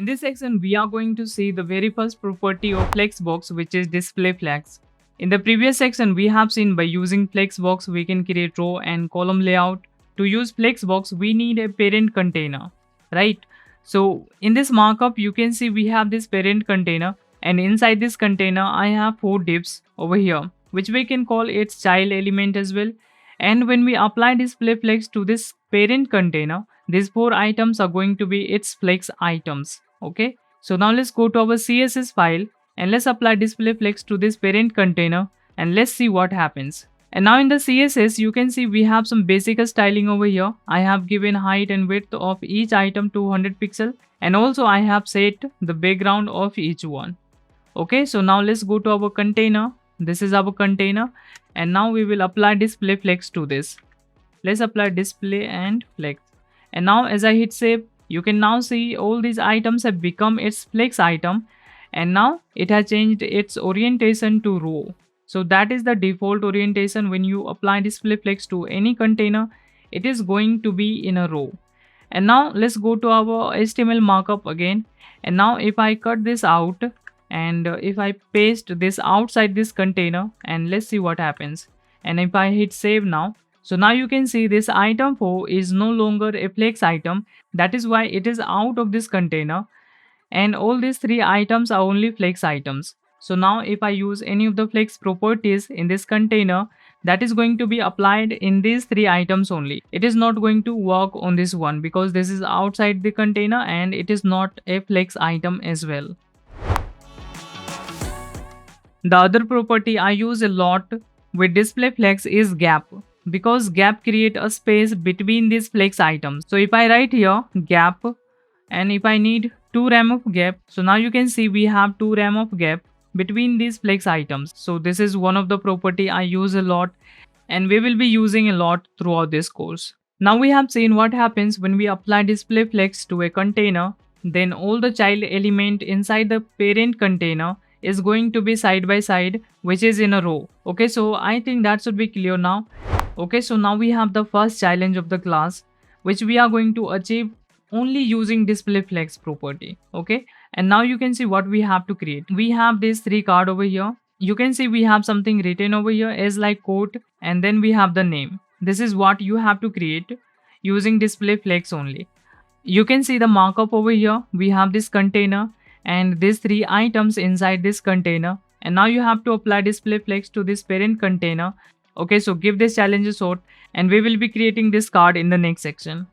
In this section, we are going to see the very first property of Flexbox, which is display flex. In the previous section, we have seen by using Flexbox, we can create row and column layout. To use Flexbox, we need a parent container, right? So in this markup, you can see we have this parent container, and inside this container, I have 4 divs over here, which we can call its child element as well. And when we apply display flex to this parent container, these 4 items are going to be its flex items. Okay, so now let's go to our CSS file and let's apply display flex to this parent container and let's see what happens. And now in the CSS, you can see we have some basic styling over here. I have given height and width of each item 200 pixel, and also I have set the background of each one. Okay, so now let's go to our container. This is our container, and now we will apply display flex to this. Let's apply display and flex. And now as I hit save, you can now see all these items have become its flex item, and now it has changed its orientation to row. So that is the default orientation. When you apply display flex to any container, it is going to be in a row. And now let's go to our HTML markup again. And now if I cut this out and if I paste this outside this container, and let's see what happens. And if I hit save now, so now you can see this item 4 is no longer a flex item. That is why it is out of this container, and all these 3 items are only flex items. So now if I use any of the flex properties in this container, that is going to be applied in these 3 items only. It is not going to work on this one because this is outside the container and it is not a flex item as well. The other property I use a lot with display flex is gap, because gap create a space between these flex items. So if I write here gap, and if I need 2 rem of gap, so now you can see we have 2 rem of gap between these flex items. So this is one of the property I use a lot, and we will be using a lot throughout this course. Now we have seen what happens when we apply display flex to a container. Then all the child element inside the parent container is going to be side by side, which is in a row. Okay, so I think that should be clear now. Okay, so now we have the first challenge of the class, which we are going to achieve only using display flex property. Okay, and now you can see what we have to create. We have this 3 card over here. You can see we have something written over here as like quote, and then we have the name. This is what you have to create using display flex only. You can see the markup over here. We have this container and these 3 items inside this container, and now you have to apply display flex to this parent container. Okay, so give this challenge a shot, and we will be creating this card in the next section.